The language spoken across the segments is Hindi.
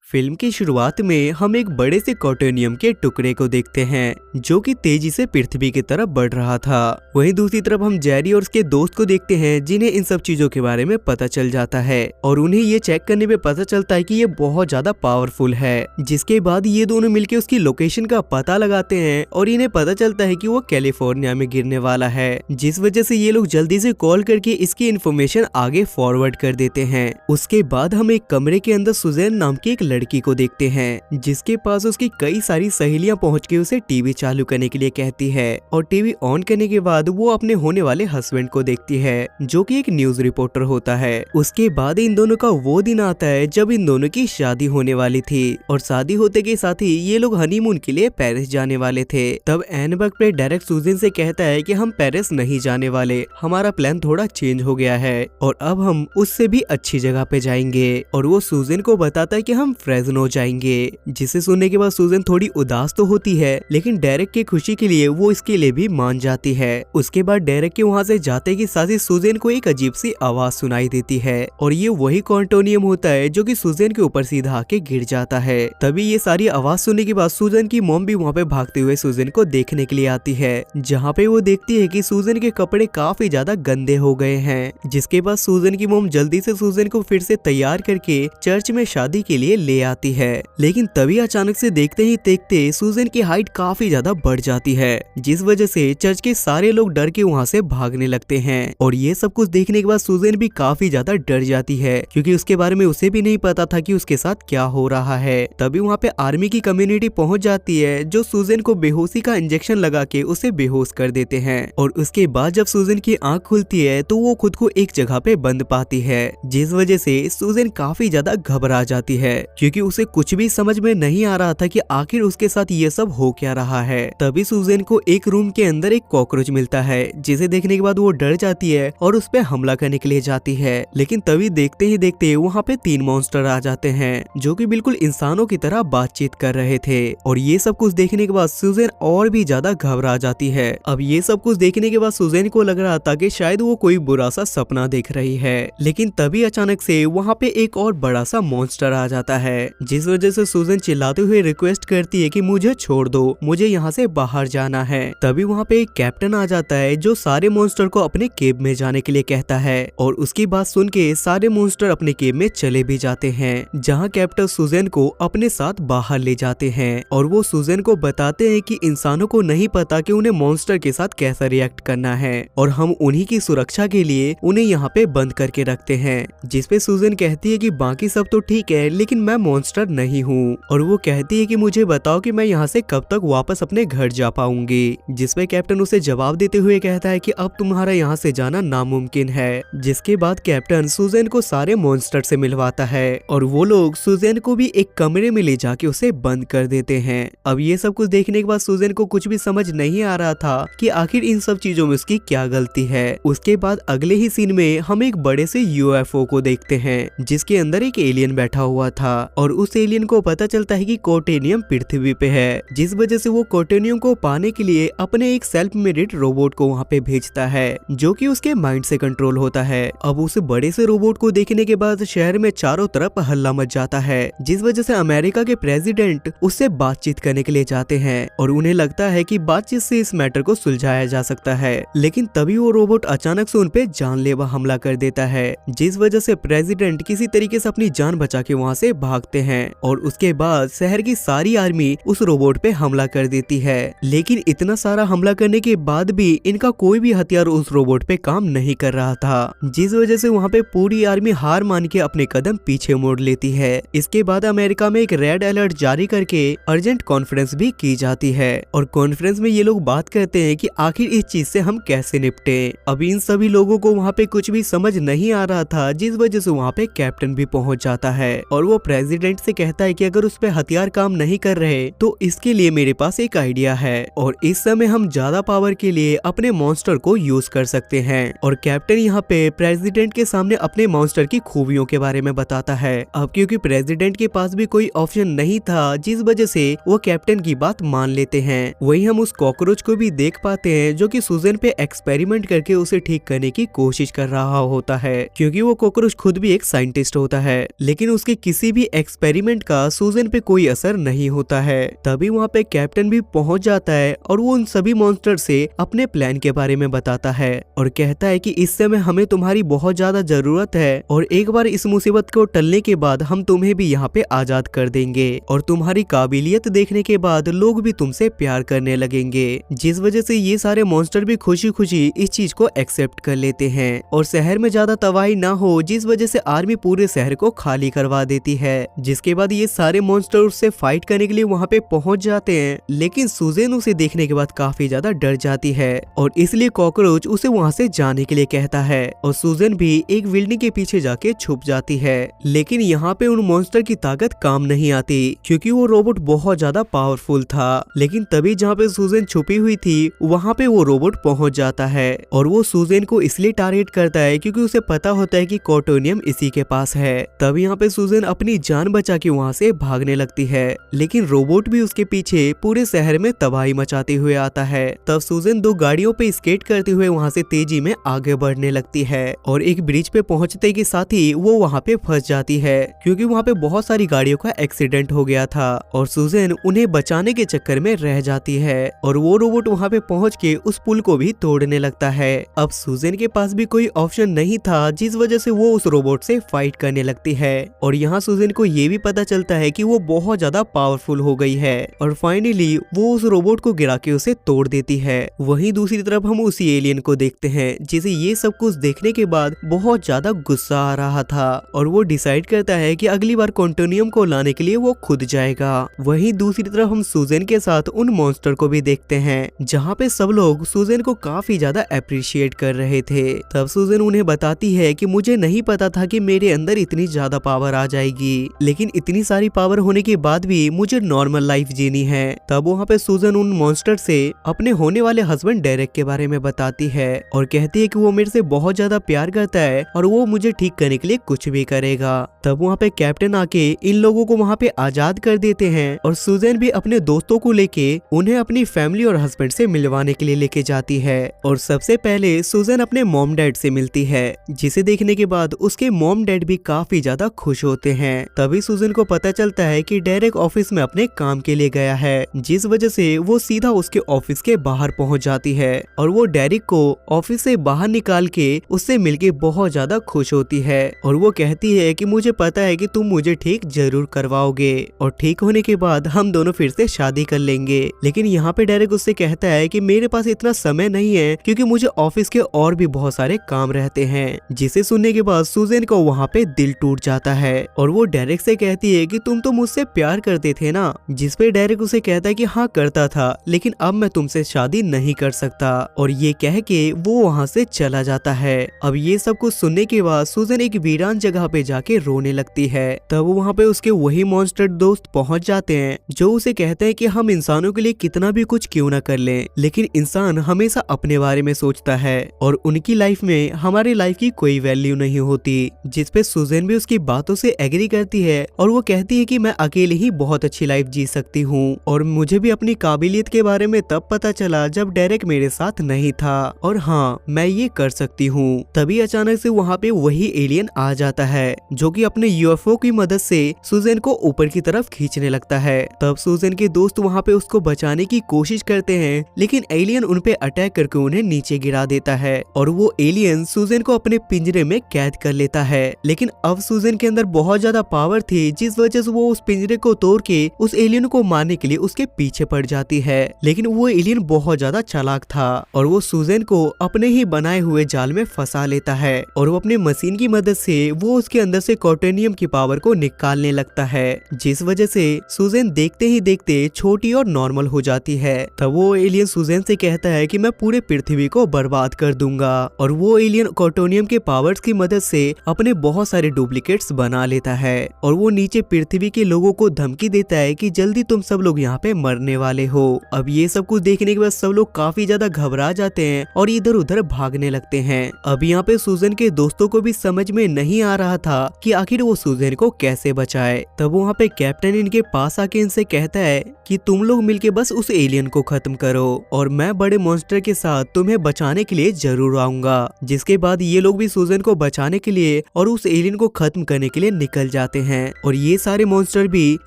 फिल्म की शुरुआत में हम एक बड़े से कॉटोनियम के टुकड़े को देखते हैं जो कि तेजी से पृथ्वी की तरफ बढ़ रहा था। वहीं दूसरी तरफ हम जेरी और उसके दोस्त को देखते हैं जिन्हें इन सब चीजों के बारे में पता चल जाता है और उन्हें ये चेक करने पे पता चलता है कि ये बहुत ज्यादा पावरफुल है। जिसके बाद ये दोनों मिलकर उसकी लोकेशन का पता लगाते हैं और इन्हें पता चलता है कि वो कैलिफोर्निया में गिरने वाला है, जिस वजह से ये लोग जल्दी से कॉल करके इसकी इन्फॉर्मेशन आगे फॉरवर्ड कर देते हैं। उसके बाद हम एक कमरे के अंदर सुजैन नाम की एक लड़की को देखते हैं जिसके पास उसकी कई सारी सहेलियां पहुंच के उसे टीवी चालू करने के लिए कहती है और टीवी ऑन करने के बाद वो अपने होने वाले हस्बैंड को देखती है जो कि एक न्यूज रिपोर्टर होता है। उसके बाद इन दोनों का वो दिन आता है जब इन दोनों की शादी होने वाली थी और शादी होते के साथ ही ये लोग हनीमून के लिए पेरिस जाने वाले थे। तब एन वक्त पे डायरेक्ट सुजैन से कहता है कि हम पेरिस नहीं जाने वाले, हमारा प्लान थोड़ा चेंज हो गया है और अब हम उससे भी अच्छी जगह पे जाएंगे। और वो सुजैन को बताता है कि हम फ्रेज़नो जाएंगे, जिसे सुनने के बाद सुजैन थोड़ी उदास तो होती है लेकिन डेरेक की खुशी के लिए वो इसके लिए भी मान जाती है। उसके बाद डेरेक के वहाँ से जाते के साथ ही सुजैन को एक अजीब सी आवाज सुनाई देती है और ये वही कॉन्टोनियम होता है जो कि सुजैन के ऊपर सीधा आके गिर जाता है। तभी ये सारी आवाज सुनने के बाद सुजैन की मॉम भी वहाँ पे भागते हुए सुजैन को देखने के लिए आती है, जहाँ पे वो देखती है कि सुजैन के कपड़े काफी ज्यादा गंदे हो गए हैं। जिसके बाद सुजैन की मॉम जल्दी से सुजैन को फिर से तैयार करके चर्च में शादी के लिए ले आती है। लेकिन तभी अचानक से देखते ही देखते सुजैन की हाइट काफी ज्यादा बढ़ जाती है, जिस वजह से चर्च के सारे लोग डर के वहाँ से भागने लगते हैं। और ये सब कुछ देखने के बाद सुजैन भी काफी ज्यादा डर जाती है क्योंकि उसके बारे में उसे भी नहीं पता था कि उसके साथ क्या हो रहा है। तभी वहाँ पे आर्मी की कम्युनिटी पहुँच जाती है जो सुजैन को बेहोशी का इंजेक्शन लगा के उसे बेहोश कर देते हैं। और उसके बाद जब सुजैन की आंख खुलती है तो वो खुद को एक जगह पे बंद पाती है, जिस वजह से सुजैन काफी ज्यादा घबरा जाती है क्योंकि उसे कुछ भी समझ में नहीं आ रहा था कि आखिर उसके साथ ये सब हो क्या रहा है। तभी सुजैन को एक रूम के अंदर एक कॉकरोच मिलता है जिसे देखने के बाद वो डर जाती है और उस पे हमला करने के लिए जाती है। लेकिन तभी देखते ही देखते वहाँ पे 3 मॉन्स्टर आ जाते हैं जो कि बिल्कुल इंसानों की तरह बातचीत कर रहे थे। और ये सब कुछ देखने के बाद सुजैन और भी ज्यादा घबरा जाती है। अब ये सब कुछ देखने के बाद सुजैन को लग रहा था कि शायद वो कोई बुरा सा सपना देख रही है। लेकिन तभी अचानक से वहाँ पे एक और बड़ा सा मॉन्स्टर आ जाता है, जिस वजह से सुजैन चिल्लाते हुए रिक्वेस्ट करती है कि मुझे छोड़ दो, मुझे यहाँ से बाहर जाना है। तभी वहाँ पे एक कैप्टन आ जाता है जो सारे मॉन्स्टर को अपने केव में जाने के लिए कहता है और उसकी बात सुन के सारे मॉन्स्टर अपने केव में चले भी जाते हैं, जहाँ कैप्टन सुजैन को अपने साथ बाहर ले जाते हैं। और वो सुजैन को बताते हैं कि इंसानों को नहीं पता कि उन्हें मॉन्स्टर के साथ कैसा रिएक्ट करना है और हम उन्हीं की सुरक्षा के लिए उन्हें यहाँ पे बंद करके रखते हैं। जिसपे सुजैन कहती है कि बाकी सब तो ठीक है लेकिन मैं मॉन्स्टर नहीं हूँ। और वो कहती है कि मुझे बताओ कि मैं यहाँ से कब तक वापस अपने घर जा पाऊंगी। जिसपे कैप्टन उसे जवाब देते हुए कहता है कि अब तुम्हारा यहाँ से जाना नामुमकिन है। जिसके बाद कैप्टन सुजैन को सारे मॉन्स्टर से मिलवाता है और वो लोग सुजैन को भी एक कमरे में ले जाके उसे बंद कर देते हैं। अब ये सब कुछ देखने के बाद सुजैन को कुछ भी समझ नहीं आ रहा था कि आखिर इन सब चीजों में उसकी क्या गलती है। उसके बाद अगले ही सीन में हम एक बड़े से यूएफओ को देखते हैं जिसके अंदर एक एलियन बैठा हुआ था और उस एलियन को पता चलता है कि कॉटोनियम पृथ्वी पे है, जिस वजह से वो कॉटोनियम को पाने के लिए अपने एक सेल्फ मेड रोबोट को वहाँ पे भेजता है जो कि उसके माइंड से कंट्रोल होता है। अब उस बड़े से रोबोट को देखने के बाद शहर में चारों तरफ हल्ला मच जाता है, जिस वजह से अमेरिका के प्रेसिडेंट उससे बातचीत करने के लिए जाते हैं और उन्हें लगता है कि बातचीत से इस मैटर को सुलझाया जा सकता है। लेकिन तभी वो रोबोट अचानक से उन पे जानलेवा हमला कर देता है, जिस वजह से प्रेसिडेंट किसी तरीके से अपनी जान बचा के वहाँ से भागते हैं और उसके बाद शहर की सारी आर्मी उस रोबोट पे हमला कर देती है। लेकिन इतना सारा हमला करने के बाद भी इनका कोई भी हथियार उस रोबोट पे काम नहीं कर रहा था, जिस वजह से वहाँ पे पूरी आर्मी हार मान के अपने कदम पीछे मोड़ लेती है। इसके बाद अमेरिका में एक रेड अलर्ट जारी करके अर्जेंट कॉन्फ्रेंस भी की जाती है और कॉन्फ्रेंस में ये लोग बात करते हैं कि आखिर इस चीज से हम कैसे निपटे। अब इन सभी लोगों को वहाँ पे कुछ भी समझ नहीं आ रहा था, जिस वजह से वहाँ पे कैप्टन भी पहुंच जाता है और वो प्रेसिडेंट से कहता है कि अगर उस पे हथियार काम नहीं कर रहे तो इसके लिए मेरे पास एक आइडिया है और इस समय हम ज्यादा पावर के लिए अपने मॉन्स्टर को यूज कर सकते हैं। और कैप्टन यहाँ पे प्रेसिडेंट के सामने अपने मॉन्स्टर की खूबियों के बारे में बताता है। अब क्योंकि प्रेसिडेंट के पास भी कोई ऑप्शन नहीं था, जिस वजह से वो कैप्टन की बात मान लेते हैं। वही हम उस कॉकरोच को भी देख पाते हैं जो कि सुजैन पे एक्सपेरिमेंट करके उसे ठीक करने की कोशिश कर रहा होता है, क्योंकि वो कॉकरोच खुद भी एक साइंटिस्ट होता है। लेकिन उसके किसी भी एक्सपेरिमेंट का सुजन पे कोई असर नहीं होता है। तभी वहाँ पे कैप्टन भी पहुँच जाता है और वो उन सभी मॉन्स्टर से अपने प्लान के बारे में बताता है और कहता है कि इस समय हमें तुम्हारी बहुत ज्यादा जरूरत है और एक बार इस मुसीबत को टलने के बाद हम तुम्हें भी यहाँ पे आजाद कर देंगे और तुम्हारी काबिलियत देखने के बाद लोग भी तुमसे प्यार करने लगेंगे। जिस वजह से ये सारे मॉन्स्टर भी खुशी खुशी इस चीज को एक्सेप्ट कर लेते हैं और शहर में ज्यादा तबाही ना हो, जिस वजह से आर्मी पूरे शहर को खाली करवा देती है। जिसके बाद ये सारे मॉन्स्टर उससे फाइट करने के लिए वहाँ पे पहुंच जाते हैं, लेकिन सुजेन उसे देखने के बाद काफी ज्यादा डर जाती है और इसलिए कॉकरोच उसे वहाँ से जाने के लिए कहता है और सुजेन भी एक बिल्डिंग के पीछे जाके छुप जाती है। लेकिन यहाँ पे उन मॉन्स्टर की ताकत काम नहीं आती क्योंकि वो रोबोट बहुत ज्यादा पावरफुल था। लेकिन तभी जहाँ पे सुजेन छुपी हुई थी वहाँ पे वो रोबोट पहुंच जाता है और वो सुजेन को इसलिए टारगेट करता है क्योंकि उसे पता होता है कि कोटोनियम इसी के पास है। तब यहाँ पे सुजेन अपनी जान बचा के वहाँ से भागने लगती है, लेकिन रोबोट भी उसके पीछे पूरे शहर में तबाही मचाते हुए आता है। तब सुजेन 2 गाड़ियों पे स्केट करते हुए वहाँ से तेजी में आगे बढ़ने लगती है और एक ब्रिज पे पहुँचते के साथ ही वो वहाँ पे फंस जाती है क्योंकि वहाँ पे बहुत सारी गाड़ियों का एक्सीडेंट हो गया था और सुजेन उन्हें बचाने के चक्कर में रह जाती है और वो रोबोट वहाँ पे पहुँच के उस पुल को भी तोड़ने लगता है। अब सुजेन के पास भी कोई ऑप्शन नहीं था, जिस वजह से वो उस रोबोट से फाइट करने लगती है और यहाँ सुजेन को ये भी पता चलता है कि वो बहुत ज्यादा पावरफुल हो गई है और फाइनली वो उस रोबोट को गिरा के उसे तोड़ देती है। वहीं दूसरी तरफ हम उसी एलियन को देखते हैं जिसे ये सब कुछ देखने के बाद बहुत ज्यादा गुस्सा आ रहा था और वो डिसाइड करता है कि अगली बार कोंटोनियम को लाने के लिए वो खुद जाएगा। वहीं दूसरी तरफ हम सुजेन के साथ उन मॉन्स्टर को भी देखते हैं जहाँ पे सब लोग सुजेन को काफी ज्यादा अप्रिशिएट कर रहे थे। तब सुजेन उन्हें बताती है कि मुझे नहीं पता था कि मेरे अंदर इतनी ज्यादा पावर आ जाएगी, लेकिन इतनी सारी पावर होने के बाद भी मुझे नॉर्मल लाइफ जीनी है। तब वहाँ पे सुजेन उन मॉन्स्टर से अपने होने वाले हस्बैंड डेरेक के बारे में बताती है और कहती है कि वो मेरे से बहुत ज्यादा प्यार करता है और वो मुझे ठीक करने के लिए कुछ भी करेगा। तब वहाँ पे कैप्टन आके इन लोगों को वहाँ पे आजाद कर देते हैं और सुजेन भी अपने दोस्तों को लेके उन्हें अपनी फैमिली और हस्बैंड से मिलवाने के लिए लेके जाती है और सबसे पहले सुजेन अपने मॉम डैड से मिलती है, जिसे देखने के बाद उसके मॉम डैड भी काफी ज्यादा खुश होते हैं। तभी सुजेन को पता चलता है कि डेरेक ऑफिस में अपने काम के लिए गया है, जिस वजह से वो सीधा उसके ऑफिस के बाहर पहुंच जाती है और वो डेरेक को ऑफिस से बाहर निकाल के उससे मिलके बहुत ज्यादा खुश होती है और वो कहती है कि मुझे पता है कि तुम मुझे ठीक जरूर करवाओगे और ठीक होने के बाद हम दोनों फिर से शादी कर लेंगे। लेकिन यहाँ पे डेरेक उससे कहता है कि मेरे पास इतना समय नहीं है क्योंकि मुझे ऑफिस के और भी बहुत सारे काम रहते हैं। जिसे सुनने के बाद सुजेन को वहाँ पे दिल टूट जाता है और वो डेरेक से कहती है कि तुम तो मुझसे प्यार करते थे ना, जिस पे डेरेक उसे कहता है कि हाँ करता था, लेकिन अब मैं तुमसे शादी नहीं कर सकता और ये कह के वो वहाँ से चला जाता है। अब ये सब कुछ सुनने के बाद सुजेन एक वीरान जगह पे जाके रोने लगती है। तब वहाँ पे उसके वही मॉन्स्टर दोस्त पहुँच जाते हैं जो उसे कहते हैं कि हम इंसानों के लिए कितना भी कुछ क्यों ना कर लें, लेकिन इंसान हमेशा अपने बारे में सोचता है और उनकी लाइफ में हमारी लाइफ की कोई वैल्यू नहीं होती। जिस पे सुजेन भी उसकी बातों से एग्री करती है और वो कहती है कि मैं अकेले ही बहुत अच्छी लाइफ जी सकती हूँ और मुझे भी अपनी काबिलियत के बारे में तब पता चला जब डेरेक मेरे साथ नहीं था और हाँ मैं ये कर सकती हूँ। तभी अचानक से वहाँ पे वही एलियन आ जाता है जो कि अपने यूएफओ की मदद से सुजेन को ऊपर की तरफ खींचने लगता है। तब सुजेन के दोस्त वहाँ पे उसको बचाने की कोशिश करते हैं, लेकिन एलियन उन पे अटैक करके उन्हें नीचे गिरा देता है और वो एलियन सुजेन को अपने पिंजरे में कैद कर लेता है। लेकिन अब सुजेन के अंदर बहुत ज्यादा पावर थी, जिस वजह से वो उस पिंजरे को तोड़ के उस एलियन को मारने के लिए उसके पीछे पड़ जाती है। लेकिन वो एलियन बहुत ज्यादा चालाक था और वो सुजेन को अपने ही बनाए हुए जाल में फंसा लेता है और वो अपने मशीन की मदद से वो उसके अंदर से कोटेनियम की पावर को निकालने लगता है, जिस वजह से सुजेन देखते ही देखते छोटी और नॉर्मल हो जाती है। तब वो एलियन सुजेन से कहता है कि मैं पूरे पृथ्वी को बर्बाद कर दूंगा और वो एलियन कोटोनियम के पावर्स की मदद से अपने बहुत सारे डुप्लीकेट्स बना लेता है और वो नीचे पृथ्वी के लोगों को धमकी देता है कि जल्दी तुम सब लोग यहाँ पे मरने वाले हो। अब ये सब कुछ देखने के बाद सब लोग काफी ज्यादा घबरा जाते हैं और इधर उधर भागने लगते हैं। अब यहाँ पे सुजेन के दोस्तों को भी समझ में नहीं आ रहा था कि आखिर वो सुजेन को कैसे बचाए। तब वहाँ पे कैप्टन इनके पास आके इनसे कहता है कि तुम लोग मिलके बस उस एलियन को खत्म करो और मैं बड़े मॉन्स्टर के साथ तुम्हें बचाने के लिए जरूर आऊंगा। जिसके बाद ये लोग भी सुजेन को बचाने के लिए और उस एलियन को खत्म करने के लिए निकल जाते हैं और ये सारे मॉन्स्टर भी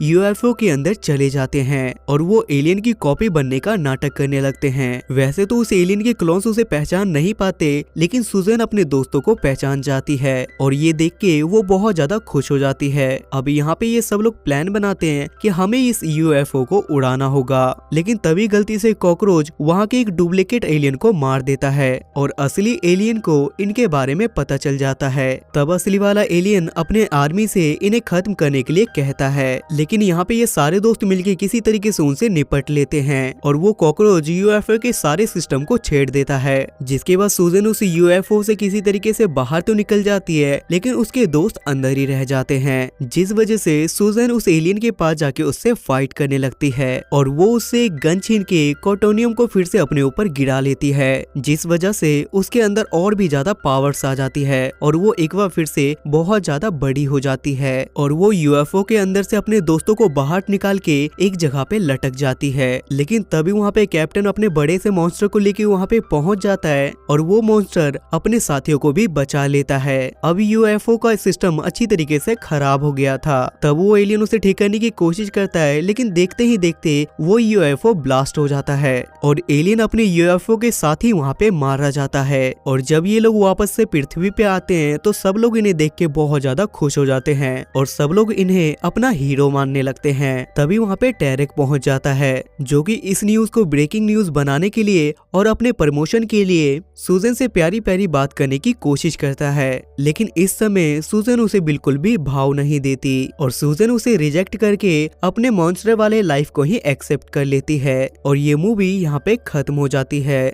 यूएफओ के अंदर चले जाते हैं और वो एलियन की कॉपी बनने का नाटक करने लगते हैं। वैसे तो उस एलियन के क्लोन्स उसे पहचान नहीं पाते, लेकिन सुजन अपने दोस्तों को पहचान जाती है और ये देख के वो बहुत ज्यादा खुश हो जाती है। अब यहाँ पे ये सब लोग प्लान बनाते हैं कि हमें इस यूएफओ को उड़ाना होगा, लेकिन तभी गलती से कॉकरोच वहाँ के एक डुप्लीकेट एलियन को मार देता है और असली एलियन को इनके बारे में पता चल जाता है। तब असली वाला एलियन अपने आर्मी से इन्हें खत्म करने के लिए कहता है, लेकिन यहाँ पे ये सारे दोस्त मिलके किसी तरीके से उनसे निपट लेते हैं और वो कॉकरोच यूएफओ के सारे सिस्टम को छेड़ देता है। जिसके बाद सुजन उस यूएफओ से किसी तरीके से बाहर तो निकल जाती है, लेकिन उसके दोस्त अंदर ही रह जाते हैं, जिस वजह से सुजन उस एलियन के पास जाके उससे फाइट करने लगती है और वो उससे गन छीन के कोटोनियम को फिर से अपने ऊपर गिरा लेती है, जिस वजह से उसके अंदर और भी ज्यादा पावर्स आ जाती है और वो एक बार फिर से बहुत ज्यादा बड़ी हो जाती है और वो यूएफओ के अंदर से अपने दोस्तों को बाहर निकाल के एक जगह पे लटक जाती है। लेकिन तभी वहाँ पे कैप्टन अपने बड़े से मॉन्स्टर को लेके वहाँ पे पहुंच जाता है और वो मॉन्स्टर अपने साथियों को भी बचा लेता है। अब यूएफओ का सिस्टम अच्छी तरीके से खराब हो गया था। तब वो एलियन उसे ठीक करने की कोशिश करता है, लेकिन देखते ही देखते वो यूएफओ ब्लास्ट हो जाता है और एलियन अपने यूएफओ के साथ ही वहाँ पे मारा जाता है। और जब ये लोग वापस से पृथ्वी पे आते हैं तो सब लोग इन्हें देख के बहुत ज्यादा खुश हो जाते हैं और सब लोग इन्हें अपना हीरो मानने लगते हैं। तभी वहाँ पे टेरेक पहुँच जाता है, जो कि इस न्यूज को ब्रेकिंग न्यूज बनाने के लिए और अपने प्रमोशन के लिए सुजन से प्यारी प्यारी बात करने की कोशिश करता है। लेकिन इस समय सुजन उसे बिल्कुल भी भाव नहीं देती और सुजन उसे रिजेक्ट करके अपने मॉन्स्टर वाले लाइफ को ही एक्सेप्ट कर लेती है और ये मूवी यहाँ पे खत्म हो जाती है।